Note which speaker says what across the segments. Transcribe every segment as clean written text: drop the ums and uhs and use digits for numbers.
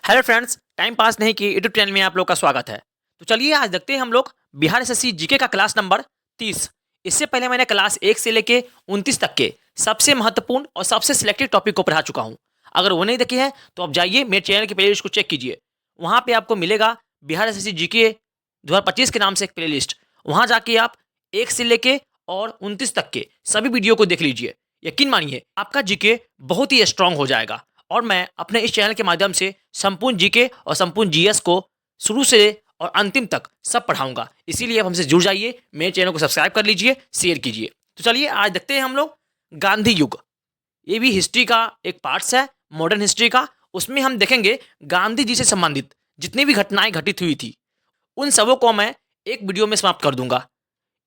Speaker 1: Hello friends, time pass नहीं की YouTube channel में आप लोग का स्वागत है। तो चलिए आज देखते हैं हम लोग बिहार एसएससी जीके का क्लास नंबर 30। इससे पहले मैंने क्लास 1 से लेके 29 तक के सबसे महत्वपूर्ण और सबसे सिलेक्टेड टॉपिक को पढ़ा चुका हूँ। अगर वो नहीं देखे हैं तो आप जाइए मेरे चैनल की प्लेलिस्ट को चेक कीजिए। वहाँ पे आपको मिलेगा बिहार एसएससी जीके 2025 के नाम से एक प्लेलिस्ट। वहाँ जाके आप 1 से लेके और 29 तक के सभी वीडियो को देख लीजिए। यकीन मानिए आपका जीके बहुत ही स्ट्रांग हो जाएगा। और मैं अपने इस चैनल के माध्यम से संपूर्ण जीके और संपूर्ण जीएस को शुरू से और अंतिम तक सब पढ़ाऊंगा। इसीलिए आप हमसे जुड़ जाइए, मेरे चैनल को सब्सक्राइब कर लीजिए, शेयर कीजिए। तो चलिए आज देखते हैं हम लोग गांधी युग। ये भी हिस्ट्री का एक पार्ट्स है, मॉडर्न हिस्ट्री का। उसमें हम देखेंगे गांधी जी से संबंधित जितनी भी घटनाएं घटित हुई थी उन सबों को मैं एक वीडियो में समाप्त कर दूंगा।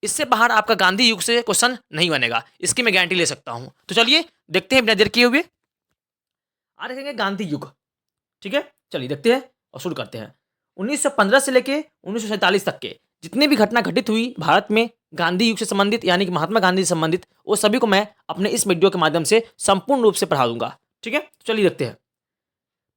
Speaker 1: इससे बाहर आपका गांधी युग से क्वेश्चन नहीं बनेगा, इसकी मैं गारंटी ले सकता हूं। तो चलिए देखते हैं बिना देर किए हुए। आज देखेंगे गांधी युग। ठीक है, चलिए देखते हैं और शुरू करते हैं। 1915 से लेके 1947 तक के जितने भी घटना घटित हुई भारत में गांधी युग से संबंधित यानी कि महात्मा गांधी से संबंधित, वो सभी को मैं अपने इस वीडियो के माध्यम से संपूर्ण रूप से पढ़ा दूंगा। ठीक है, चलिए देखते हैं।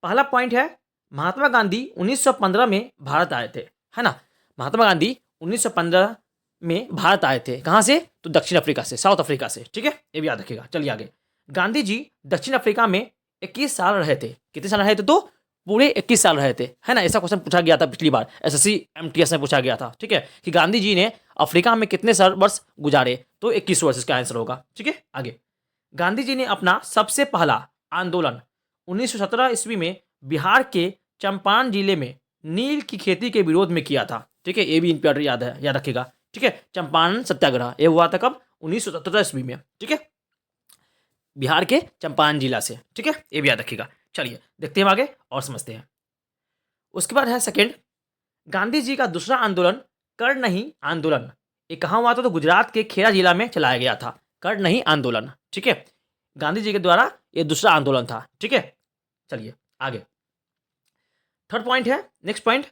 Speaker 1: पहला पॉइंट है, महात्मा गांधी 1915 में भारत आए थे, है ना। महात्मा गांधी 1915 में भारत आए थे। कहाँ से? तो दक्षिण अफ्रीका से, साउथ अफ्रीका से। ठीक है, ये भी याद रखिएगा। चलिए आगे। गांधी जी दक्षिण अफ्रीका में 21 साल रहे थे। कितने साल रहे थे? तो पूरे 21 साल रहे थे, है ना। ऐसा क्वेश्चन पूछा गया था पिछली बार, एसएससी एमटीएस में पूछा गया था। ठीक है, कि गांधी जी ने अफ्रीका में कितने साल वर्ष गुजारे, तो 21 वर्ष इसका आंसर होगा। ठीक है, आगे। गांधी जी ने अपना सबसे पहला आंदोलन 1917 ईस्वी में बिहार के चंपारण जिले में नील की खेती के विरोध में किया था। ठीक है, ये भी इंपॉर्टेंट याद है, याद रखिएगा। ठीक है, चंपारण सत्याग्रह ये हुआ था कब? 1917 ईस्वी में। ठीक है, बिहार के चंपारण जिला से। ठीक है, ये भी याद रखिएगा। चलिए देखते हैं आगे और समझते हैं। उसके बाद है सेकंड, गांधी जी का दूसरा आंदोलन कर नहीं आंदोलन। ये कहाँ हुआ था? तो गुजरात के खेड़ा जिला में चलाया गया था, कर नहीं आंदोलन। ठीक है, गांधी जी के द्वारा ये दूसरा आंदोलन था। ठीक है, चलिए आगे। थर्ड पॉइंट है, नेक्स्ट पॉइंट,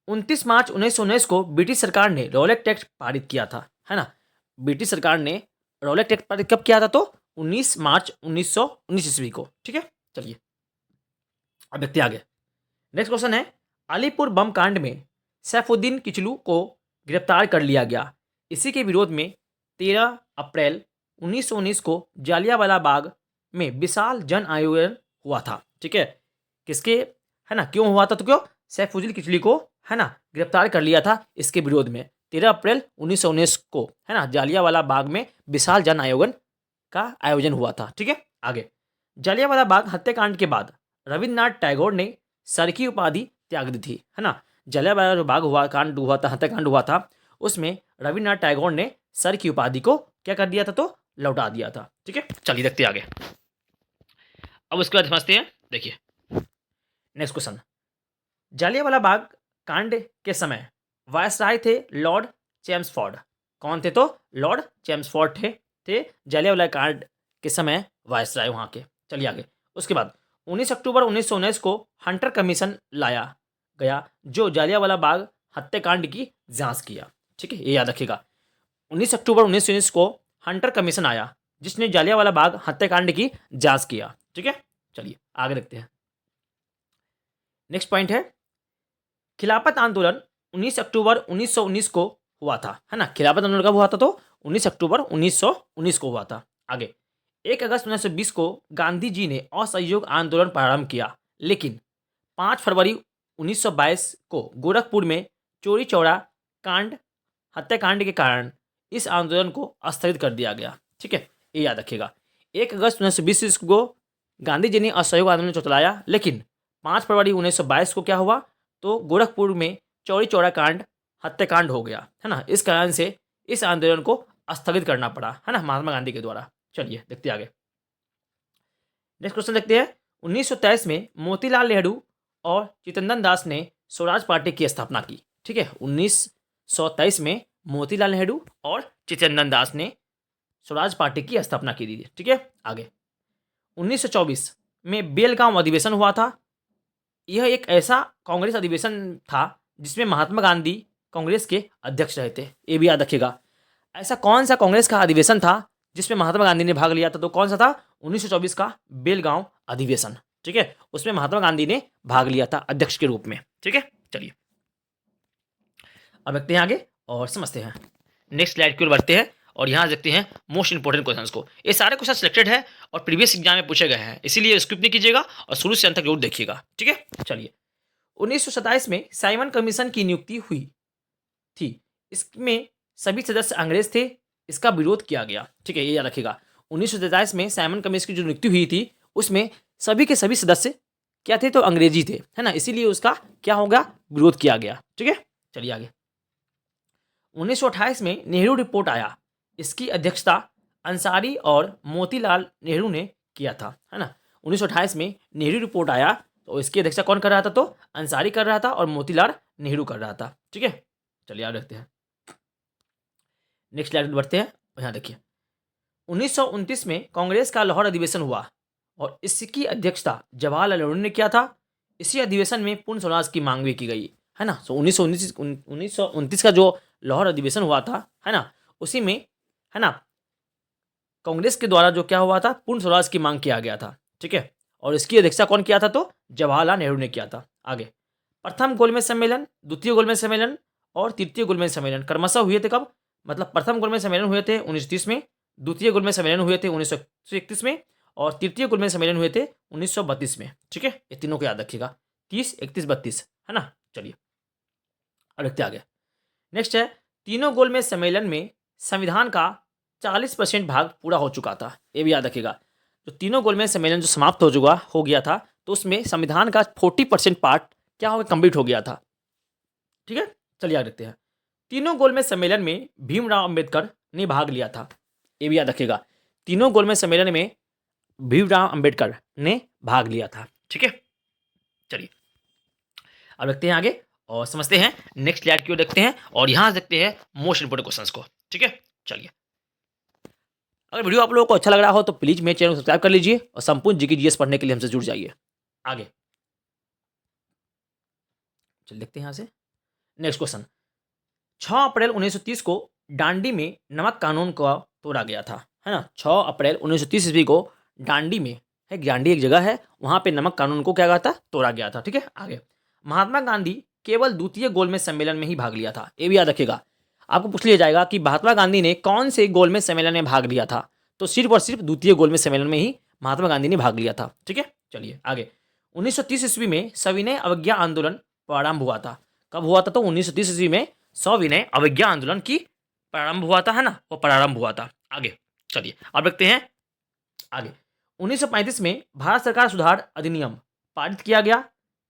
Speaker 1: 29 मार्च 1919 को ब्रिटिश सरकार ने रॉलेट एक्ट पारित किया था, है ना। ब्रिटिश सरकार ने रॉलेट एक्ट पारित कब किया था? तो 19 मार्च 1919 ईस्वी को। ठीक है, चलिए अब देखते हैं आगे। नेक्स्ट क्वेश्चन है, अलीपुर बम कांड में सैफुद्दीन किचलू को गिरफ्तार कर लिया गया। इसी के विरोध में 13 अप्रैल 1919 को जालियांवाला बाग में विशाल जन आंदोलन हुआ था। ठीक है, किसके, है ना, क्यों हुआ था? तो क्यों सैफुद्दीन किचलू को, है ना, गिरफ्तार कर लिया था इसके विरोध में 13 अप्रैल 1919 को, है ना, जालियांवाला बाग में विशाल जन आंदोलन का आयोजन हुआ था। ठीक है, आगे। जालियांवाला बाग हत्याकांड के बाद रविन्द्रनाथ टैगोर ने सर की उपाधि त्याग दी थी, है ना। जालियांवाला जो बाग हुआ, कांड हुआ था, हत्याकांड हुआ था, उसमें रविन्द्रनाथ टैगोर ने सर की उपाधि को क्या कर दिया था? तो लौटा दिया था। ठीक है, चलिए देखते हैं आगे। अब उसके बाद समझते हैं। देखिए नेक्स्ट क्वेश्चन, जालियांवाला बाग कांड के समय वायसराय थे लॉर्ड चेम्सफोर्ड। कौन थे? तो लॉर्ड चेम्सफोर्ड थे जालियांवाला कांड के समय वायसराय वहाँ के। चलिए आगे। उसके बाद 19 अक्टूबर 1919 को हंटर कमीशन लाया गया जो जालियांवाला बाग हत्याकांड की जांच किया। ठीक है, ये याद रखिएगा। 19 अक्टूबर 1919 को हंटर कमीशन आया जिसने जालियांवाला बाग हत्याकांड की जांच किया। ठीक है, चलिए आगे देखते हैं। नेक्स्ट पॉइंट है, खिलाफत आंदोलन 19 अक्टूबर 1919 को हुआ था, है ना। खिलाफत आंदोलन कब हुआ था? तो 19 अक्टूबर 1919 को हुआ था। आगे। 1 अगस्त 1920 को गांधी जी ने असहयोग आंदोलन प्रारंभ किया, लेकिन 5 फरवरी 1922 को गोरखपुर में चोरी चौरा कांड हत्याकांड के कारण इस आंदोलन को स्थगित कर दिया गया। ठीक है, ये याद रखिएगा। 1 अगस्त 1920 को गांधी जी ने असहयोग आंदोलन चलाया, लेकिन 5 फरवरी 1922 को क्या हुआ? तो गोरखपुर में चौरी चौरा कांड हत्याकांड हो गया, है ना। इस कारण से इस आंदोलन को स्थगित करना पड़ा, है ना, महात्मा गांधी के द्वारा। चलिए देखते आगे। नेक्स्ट क्वेश्चन देखते हैं। 1923 में मोतीलाल नेहरू और चित्तरंजन दास ने स्वराज पार्टी की स्थापना की। ठीक है, 1923 में मोतीलाल नेहरू और चित्तरंजन दास ने स्वराज पार्टी की स्थापना की थी। ठीक है, आगे। 1924 में बेलगांव अधिवेशन हुआ था। यह एक ऐसा कांग्रेस अधिवेशन था जिसमें महात्मा गांधी कांग्रेस के अध्यक्ष रहे थे। ये भी याद रखिएगा। ऐसा कौन सा कांग्रेस का अधिवेशन था जिसमें महात्मा गांधी ने भाग लिया था? तो कौन सा था? 1924 का बेलगांव अधिवेशन। ठीक है, उसमें महात्मा गांधी ने भाग लिया था अध्यक्ष के रूप में। ठीक है, चलिए अब देखते हैं आगे और समझते हैं। नेक्स्ट स्लाइड की ओर बढ़ते हैं और यहाँ देखते हैं मोस्ट इंपोर्टेंट क्वेश्चंस को। ये सारे क्वेश्चन सिलेक्टेड है और प्रीवियस एग्जाम में पूछे गए हैं, इसीलिए स्किप नहीं कीजिएगा और शुरू से अंत तक जरूर देखिएगा। ठीक है, चलिए 1927 में साइमन कमीशन की नियुक्ति हुई थी। इसमें सभी सदस्य अंग्रेज थे, इसका विरोध किया गया। ठीक है, ये याद रखिएगा। 1927 में साइमन कमीशन की जो नियुक्ति हुई थी उसमें सभी के सभी सदस्य क्या थे, तो अंग्रेजी थे, है ना, इसीलिए उसका क्या होगा, विरोध किया गया। ठीक है, चलिए आगे। 1928 में नेहरू रिपोर्ट आया, इसकी अध्यक्षता अंसारी और मोतीलाल नेहरू ने किया था, है ना। 1928 में नेहरू रिपोर्ट आया तो इसकी अध्यक्षता कौन कर रहा था, तो अंसारी कर रहा था और मोतीलाल नेहरू कर रहा था। ठीक है, चलिए याद रखते हैं। नेक्स्ट स्लाइड बढ़ते हैं। यहाँ देखिए 1929 में कांग्रेस का लाहौर अधिवेशन हुआ और इसकी अध्यक्षता जवाहरलाल नेहरू ने किया था। इसी अधिवेशन में पूर्ण स्वराज की मांग भी की गई, है ना। सो 1929 का जो लाहौर अधिवेशन हुआ था, है ना, उसी में, है ना, कांग्रेस के द्वारा जो क्या हुआ था, पूर्ण स्वराज की मांग किया गया था। ठीक है, और इसकी अध्यक्षता कौन किया था, तो जवाहरलाल नेहरू ने किया था। आगे प्रथम गोलमेज सम्मेलन, द्वितीय गोलमेज सम्मेलन और तृतीय गोलमेज सम्मेलन क्रमशः हुए थे कब, मतलब प्रथम गोलमेज सम्मेलन हुए थे 1930 में, द्वितीय गोलमेज सम्मेलन हुए थे 1931 में और तृतीय गोलमेज सम्मेलन हुए थे 1932 में। ठीक है, ये तीनों को याद रखिएगा, 30, 31, 32, है ना। चलिए अब देखते आगे। नेक्स्ट है, तीनों गोलमेज सम्मेलन में संविधान का 40% भाग पूरा हो चुका था, ये भी याद रखिएगा। जो तीनों गोलमेज सम्मेलन जो समाप्त हो गया था तो उसमें संविधान का 40% पार्ट क्या हो गया, कंप्लीट हो गया था। ठीक है, चलिए याद रखते हैं। तीनों गोलमेज सम्मेलन में भीमराव अंबेडकर ने भाग लिया था, ये भी याद रखिएगा। तीनों गोलमेज सम्मेलन में भीमराव अंबेडकर ने भाग लिया था। ठीक है, चलिए अब देखते हैं आगे और समझते हैं। नेक्स्ट स्लाइड की ओर देखते हैं और यहाँ देखते हैं मोस्ट इंपोर्टेंट क्वेश्चंस को। ठीक है, चलिए अगर वीडियो आप लोगों को अच्छा लग रहा हो तो प्लीज मेरे चैनल को सब्सक्राइब कर लीजिए और संपूर्ण जीके जीएस पढ़ने के लिए हमसे जुड़ जाइए। आगे चलिए देखते हैं यहाँ से। नेक्स्ट क्वेश्चन, 6 अप्रैल 1930 को डांडी में नमक कानून को तोड़ा गया था, है ना। 6 अप्रैल 1930 ईस्वी को डांडी में, है डांडी एक जगह है, वहां पे नमक कानून को क्या गया था, तोड़ा गया था। ठीक है, आगे महात्मा गांधी केवल द्वितीय गोलमेज सम्मेलन में ही भाग लिया था, ये भी याद रखिएगा। आपको पूछ लिया जाएगा कि महात्मा गांधी ने कौन से गोलमेज सम्मेलन में भाग लिया था, तो सिर्फ और सिर्फ द्वितीय गोलमेज सम्मेलन में ही महात्मा गांधी ने भाग लिया था। ठीक है, चलिए आगे। 1930 ईस्वी में सविनय अवज्ञा आंदोलन प्रारंभ हुआ था, कब हुआ था, तो 1930 ईस्वी में सविनय अवज्ञा आंदोलन की प्रारंभ हुआ था, है ना, वो प्रारंभ हुआ था। आगे चलिए अब देखते हैं आगे। 1935 में भारत सरकार सुधार अधिनियम पारित किया गया,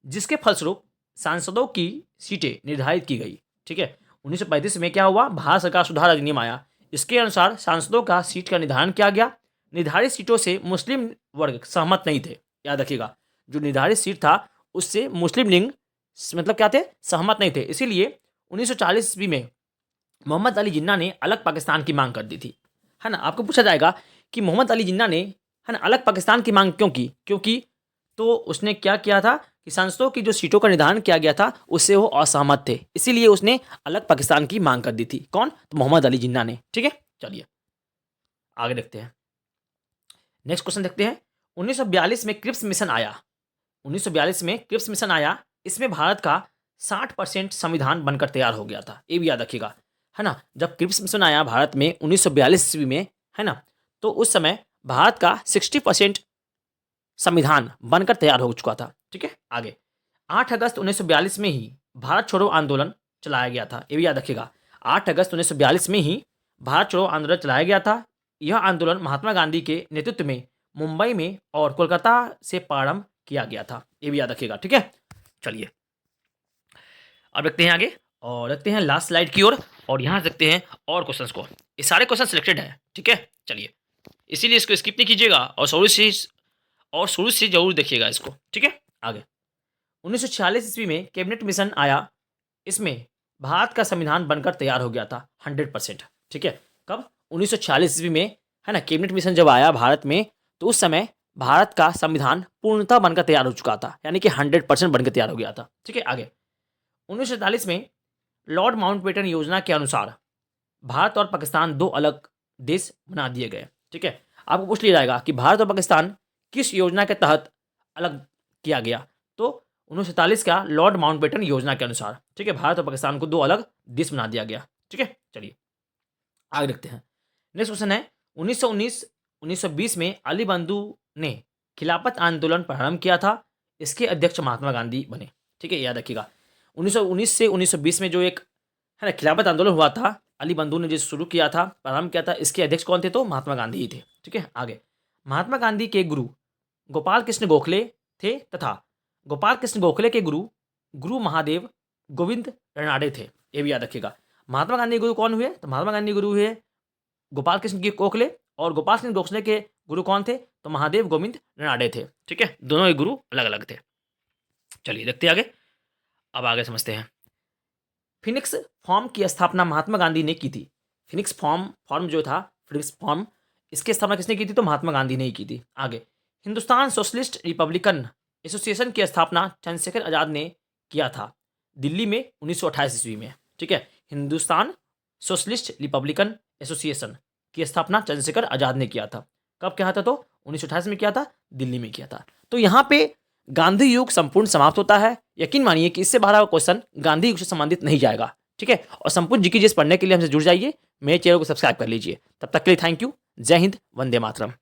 Speaker 1: जिसके फलस्वरूप सांसदों की सीटें निर्धारित की गई। ठीक है, 1935 में क्या हुआ, भारत सरकार सुधार अधिनियम आया, इसके अनुसार सांसदों का सीट का निर्धारण किया गया। निर्धारित सीटों से मुस्लिम वर्ग सहमत नहीं थे, याद रखिएगा। जो निर्धारित सीट था उससे मुस्लिम लीग मतलब क्या थे, सहमत नहीं थे, इसीलिए 1940 ईस्वी में मोहम्मद अली जिन्ना ने अलग पाकिस्तान की मांग कर दी थी, है ना। आपको पूछा जाएगा कि मोहम्मद अली जिन्ना ने, है ना, अलग पाकिस्तान की मांग क्यों की, क्योंकि तो उसने क्या किया था कि सांसदों की जो सीटों का निर्धारण किया गया था उससे वो असहमत थे, इसीलिए उसने अलग पाकिस्तान की मांग कर दी थी। कौन, तो मोहम्मद अली जिन्ना ने। ठीक है, चलिए आगे देखते हैं। नेक्स्ट क्वेश्चन देखते हैं। 1942 में क्रिप्स मिशन आया, 1942 में क्रिप्स मिशन आया, इसमें भारत का 60% संविधान बनकर तैयार हो गया था, ये भी याद रखिएगा, है ना। जब क्रिप्स मिशन आया भारत में 1942 ईस्वी में, है ना, तो उस समय भारत का 60% संविधान बनकर तैयार हो चुका था। ठीक है, आगे 8 अगस्त 1942 में ही भारत छोड़ो आंदोलन चलाया गया था, ये भी याद रखिएगा। 8 अगस्त 1942 में ही भारत छोड़ो आंदोलन चलाया गया था। यह आंदोलन महात्मा गांधी के नेतृत्व में मुंबई में और कोलकाता से प्रारंभ किया गया था, ये भी याद रखिएगा। ठीक है, चलिए अब देखते हैं आगे और देखते हैं लास्ट स्लाइड की ओर और यहाँ देखते हैं और क्वेश्चंस को। ये सारे क्वेश्चन सिलेक्टेड हैं, ठीक है, चलिए इसीलिए इसको स्किप नहीं कीजिएगा और शुरू से जरूर देखिएगा इसको। ठीक है, आगे 1946 ईस्वी में कैबिनेट मिशन आया, इसमें भारत का संविधान बनकर तैयार हो गया था 100%। ठीक है, कब, 1946 ईस्वी में, है ना, कैबिनेट मिशन जब आया भारत में तो उस समय भारत का संविधान पूर्णतः बनकर तैयार हो चुका था, यानी कि 100% बनकर तैयार हो गया था। ठीक है, आगे 1947 में लॉर्ड माउंटबेटन योजना के अनुसार भारत और पाकिस्तान 2 अलग देश बना दिए गए। ठीक है, आपको पूछ लिया जाएगा कि भारत और पाकिस्तान किस योजना के तहत अलग किया गया? तो 1947 का लॉर्ड माउंटबेटन योजना के अनुसार, ठीक है, भारत और पाकिस्तान को दो अलग देश बना दिया गया। ठीक है, चलिए आगे देखते हैं। नेक्स्ट क्वेश्चन है, 1919-1920 में अली बंधु ने खिलाफत आंदोलन प्रारंभ किया था, इसके अध्यक्ष महात्मा गांधी बने। ठीक है, याद रखिएगा 1919 से 1920 में जो एक है ना खिलाफत आंदोलन हुआ था, अली बंधु ने जो शुरू किया था, प्रारंभ किया था, इसके अध्यक्ष कौन थे? तो महात्मा गांधी ही थे। ठीक है, आगे महात्मा गांधी के गुरु गोपाल कृष्ण गोखले थे तथा गोपाल कृष्ण गोखले के गुरु गुरु महादेव गोविंद रनाडे थे। ये भी याद रखिएगा। महात्मा गांधी के गुरु कौन हुए? तो महात्मा गांधी गुरु हुए गोपाल कृष्ण की गोखले, और गोपाल कृष्ण गोखले के गुरु कौन थे? तो महादेव गोविंद रनाडे थे। ठीक है, दोनों के गुरु अलग अलग थे। चलिए देखते हैं आगे। अब आगे समझते हैं। फिनिक्स फॉर्म की स्थापना महात्मा गांधी ने की थी। फिनिक्स फॉर्म जो था, फिनिक्स फॉर्म, इसकी स्थापना किसने की थी? तो महात्मा गांधी ने ही की थी। आगे हिंदुस्तान सोशलिस्ट रिपब्लिकन एसोसिएशन की स्थापना चंद्रशेखर आजाद ने किया था, दिल्ली में 1928 ईस्वी में। ठीक है, हिंदुस्तान सोशलिस्ट रिपब्लिकन एसोसिएशन की स्थापना चंद्रशेखर आजाद ने किया था। कब किया था? तो 1928 में किया था, दिल्ली में किया था। तो यहाँ पे गांधी युग संपूर्ण समाप्त होता है। यकीन मानिए कि इससे बाहर क्वेश्चन गांधी युग से संबंधित नहीं जाएगा। ठीक है, और संपूर्ण जीके पढ़ने के लिए हमसे जुड़ जाइए, मेरे चैनल को सब्सक्राइब कर लीजिए। तब तक के लिए थैंक यू। जय हिंद, वंदे मातरम।